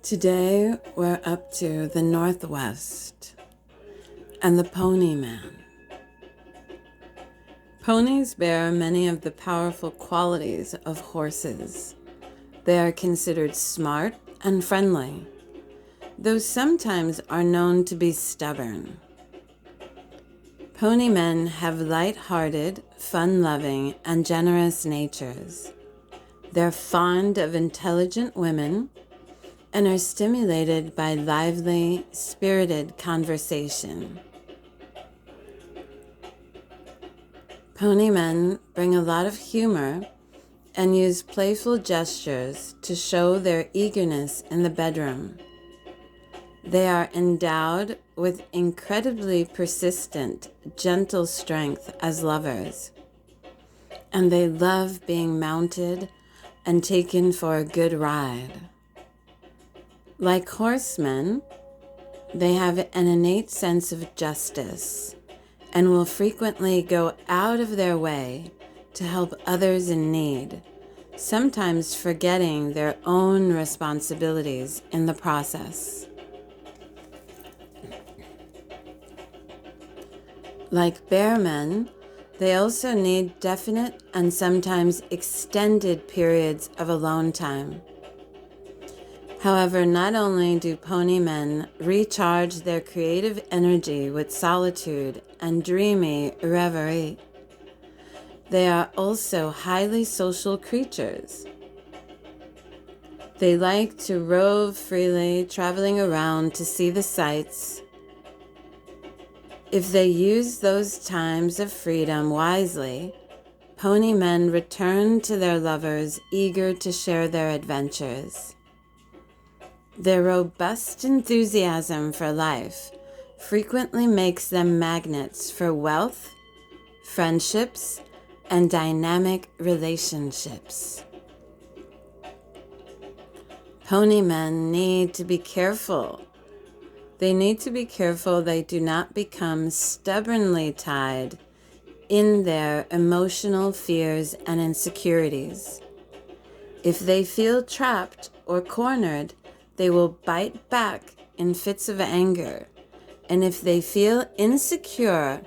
Today we're up to the Northwest and the Pony Man. Ponies bear many of the powerful qualities of horses. They are considered smart and friendly, though sometimes are known to be stubborn. Pony men have light-hearted, fun-loving, and generous natures. They're fond of intelligent women and are stimulated by lively, spirited conversation. Pony men bring a lot of humor and use playful gestures to show their eagerness in the bedroom. They are endowed with incredibly persistent, gentle strength as lovers, and they love being mounted and taken for a good ride. Like horsemen, they have an innate sense of justice and will frequently go out of their way to help others in need, sometimes forgetting their own responsibilities in the process. Like bear men, they also need definite and sometimes extended periods of alone time. However, not only do pony men recharge their creative energy with solitude and dreamy reverie, they are also highly social creatures. They like to rove freely, traveling around to see the sights. If they use those times of freedom wisely, pony men return to their lovers eager to share their adventures. Their robust enthusiasm for life frequently makes them magnets for wealth, friendships, and dynamic relationships. Pony men need to be careful. They need to be careful they do not become stubbornly tied in their emotional fears and insecurities. If they feel trapped or cornered, they will bite back in fits of anger. And if they feel insecure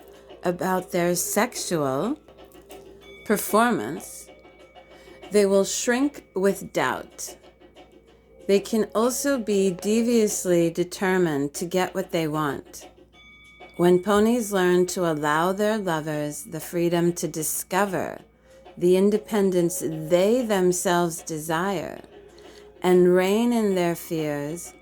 about their sexual performance, they will shrink with doubt. They can also be deviously determined to get what they want. When ponies learn to allow their lovers the freedom to discover the independence they themselves desire and rein in their fears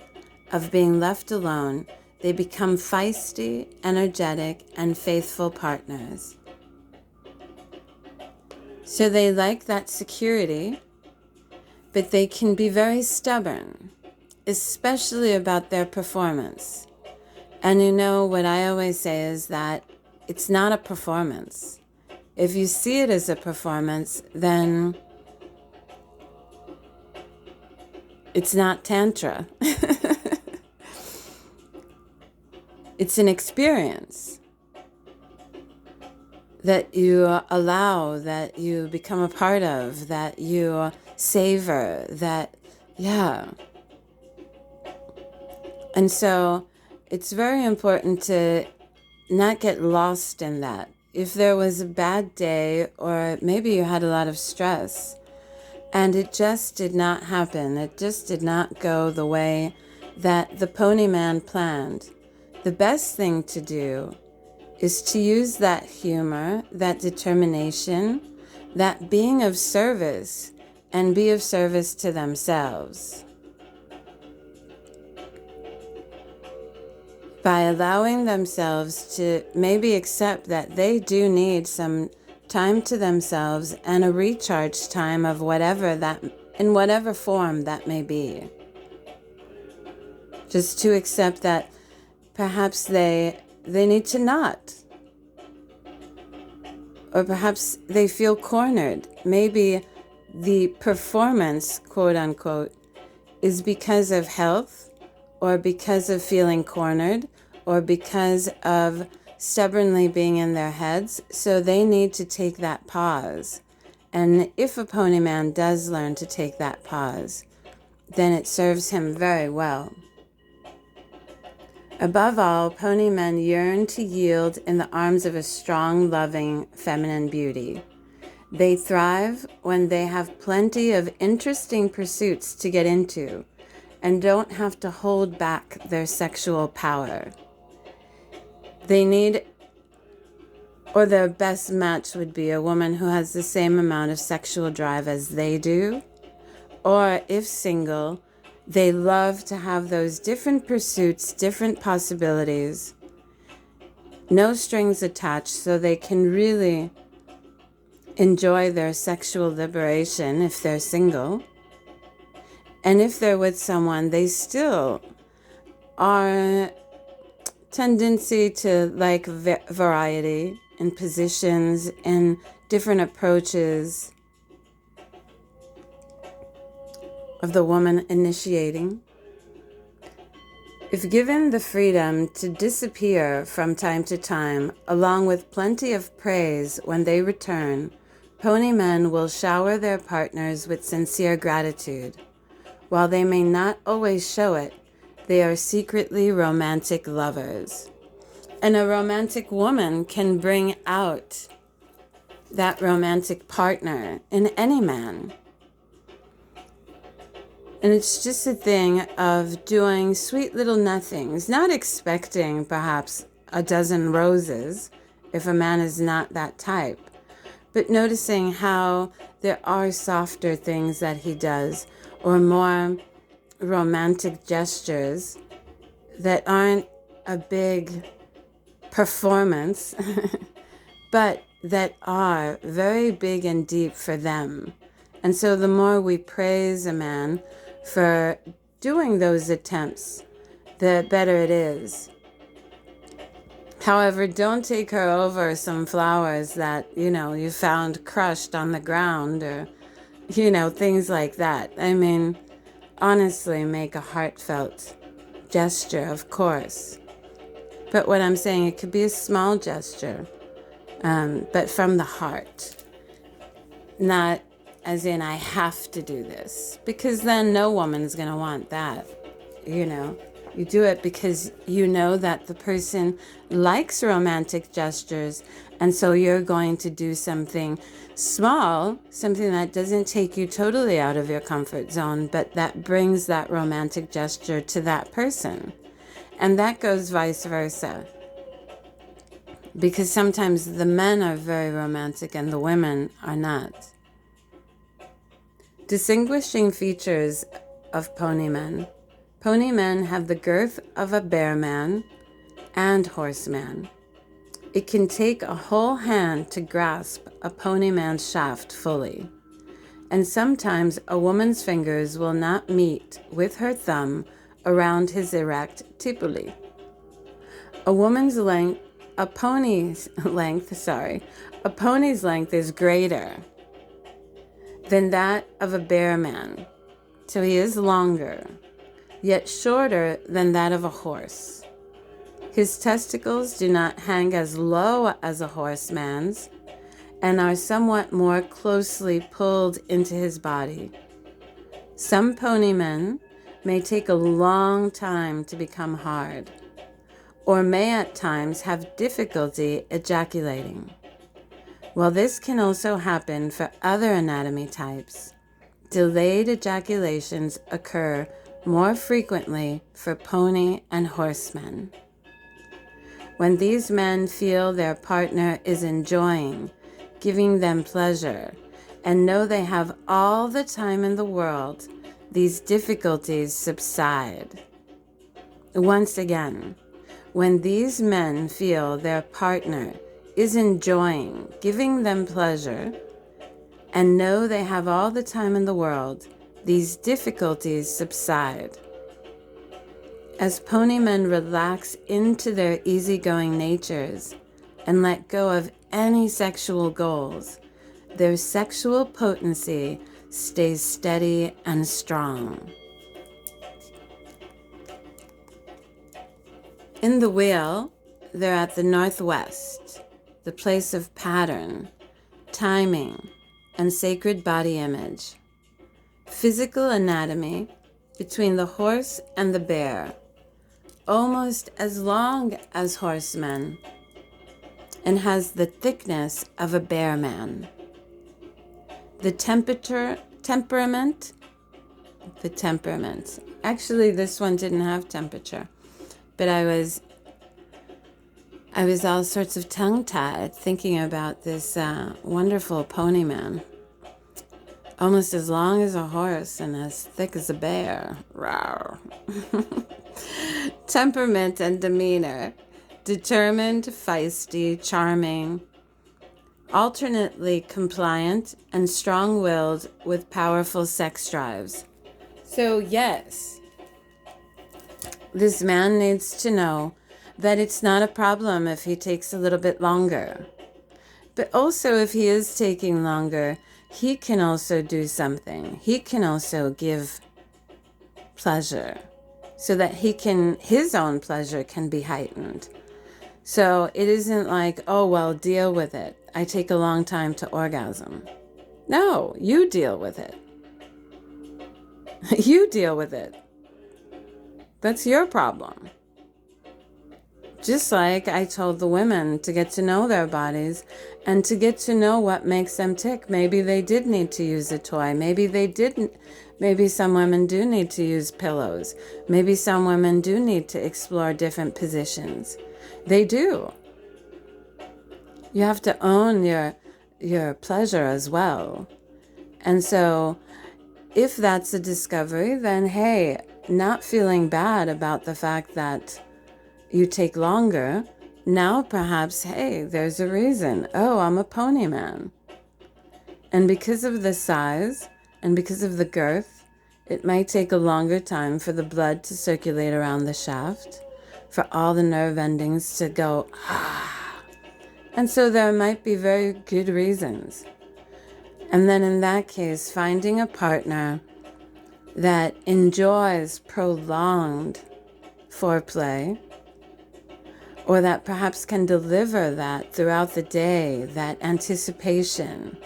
of being left alone, they become feisty, energetic, and faithful partners. So they like that security, but they can be very stubborn, especially about their performance. And you know what I always say is that it's not a performance. If you see it as a performance, then it's not Tantra. It's an experience that you allow, that you become a part of, that you savor, yeah. And so it's very important to not get lost in that. If there was a bad day, or maybe you had a lot of stress, and it just did not happen, it just did not go the way that the pony man planned, the best thing to do is to use that humor, that determination, that being of service, and be of service to themselves. By allowing themselves to maybe accept that they do need some time to themselves and a recharge time of whatever that, in whatever form that may be. Just to accept that perhaps they need to not. Or perhaps they feel cornered. Maybe the performance, quote unquote, is because of health, or because of feeling cornered, or because of stubbornly being in their heads. So they need to take that pause. And if a pony man does learn to take that pause, then it serves him very well. Above all, pony men yearn to yield in the arms of a strong, loving, feminine beauty. They thrive when they have plenty of interesting pursuits to get into and don't have to hold back their sexual power. They need, or their best match would be a woman who has the same amount of sexual drive as they do, or if single, they love to have those different pursuits, different possibilities, no strings attached, so they can really enjoy their sexual liberation if they're single. And if they're with someone, they still are tendency to like variety in positions and different approaches of the woman initiating. If given the freedom to disappear from time to time, along with plenty of praise when they return, pony men will shower their partners with sincere gratitude. While they may not always show it, they are secretly romantic lovers. And a romantic woman can bring out that romantic partner in any man. And it's just a thing of doing sweet little nothings, not expecting perhaps a dozen roses if a man is not that type, but noticing how there are softer things that he does or more romantic gestures that aren't a big performance, but that are very big and deep for them. And so the more we praise a man for doing those attempts, the better it is. However, don't take her over some flowers that, you found crushed on the ground or, things like that. I mean, honestly, make a heartfelt gesture, of course. But what I'm saying, it could be a small gesture, but from the heart, not as in I have to do this, because then no woman's going to want that. You do it because you know that the person likes romantic gestures, and so you're going to do something small, something that doesn't take you totally out of your comfort zone, but that brings that romantic gesture to that person. And that goes vice versa. Because sometimes the men are very romantic and the women are not. Distinguishing features of pony men. Pony men have the girth of a bear man and horseman. It can take a whole hand to grasp a pony man's shaft fully. And sometimes a woman's fingers will not meet with her thumb around his erect tipuli. A pony's length is greater than that of a bear man, so he is longer, yet shorter than that of a horse. His testicles do not hang as low as a horseman's and are somewhat more closely pulled into his body. Some pony men may take a long time to become hard, or may at times have difficulty ejaculating. While this can also happen for other anatomy types, delayed ejaculations occur more frequently for pony and horsemen. When these men feel their partner is enjoying, giving them pleasure, and know they have all the time in the world, these difficulties subside. Once again, when these men feel their partner is enjoying, giving them pleasure, and know they have all the time in the world, these difficulties subside. As pony men relax into their easygoing natures and let go of any sexual goals, their sexual potency stays steady and strong. In the wheel, they're at the northwest, the place of pattern, timing, and sacred body image. Physical anatomy between the horse and the bear, almost as long as horsemen, and has the thickness of a bear man. The temperament. Actually, this one didn't have temperature, but I was all sorts of tongue-tied thinking about this wonderful pony man. Almost as long as a horse and as thick as a bear. Rawr. Temperament and demeanor. Determined, feisty, charming, alternately compliant and strong-willed with powerful sex drives. So yes, this man needs to know that it's not a problem if he takes a little bit longer. But also if he is taking longer, he can also do something. He can also give pleasure so that his own pleasure can be heightened. So it isn't like, oh, well, deal with it. I take a long time to orgasm. No, you deal with it. You deal with it. That's your problem. Just like I told the women to get to know their bodies and to get to know what makes them tick. Maybe they did need to use a toy. Maybe they didn't. Maybe some women do need to use pillows. Maybe some women do need to explore different positions. They do. You have to own your pleasure as well. And so if that's a discovery, then hey, not feeling bad about the fact that you take longer, now perhaps, hey, there's a reason. Oh, I'm a pony man. And because of the size and because of the girth, it might take a longer time for the blood to circulate around the shaft, for all the nerve endings to go, ah. And so there might be very good reasons. And then in that case, finding a partner that enjoys prolonged foreplay, or that perhaps can deliver that throughout the day, that anticipation,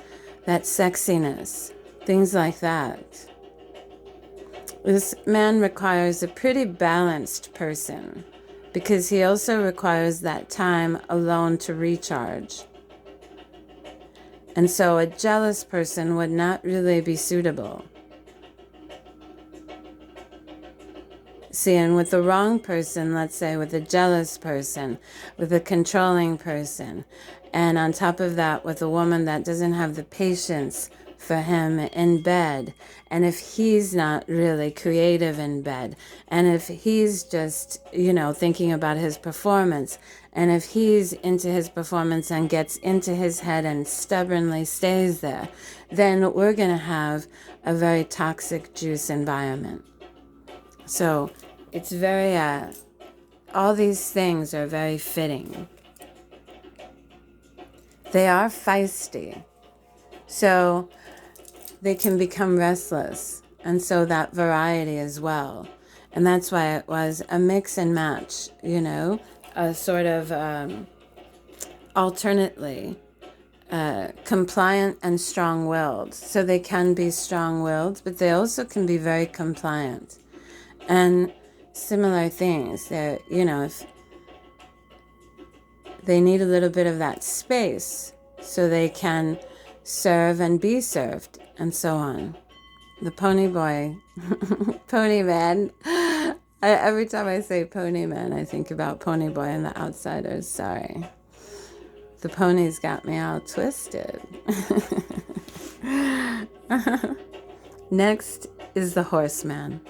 that sexiness, things like that. This man requires a pretty balanced person, because he also requires that time alone to recharge. And so a jealous person would not really be suitable. See, and with the wrong person, let's say with a jealous person, with a controlling person, and on top of that, with a woman that doesn't have the patience for him in bed, and if he's not really creative in bed, and if he's just, thinking about his performance, and if he's into his performance and gets into his head and stubbornly stays there, then we're going to have a very toxic juice environment. So it's very, all these things are very fitting. They are feisty. So they can become restless. And so that variety as well. And that's why it was a mix and match, a sort of alternately compliant and strong-willed. So they can be strong-willed, but they also can be very compliant. And similar things. They're, if they need a little bit of that space so they can serve and be served, and so on. The pony boy, pony man. Every time I say pony man, I think about Pony Boy and the Outsiders. Sorry. The ponies got me all twisted. Next is the horseman.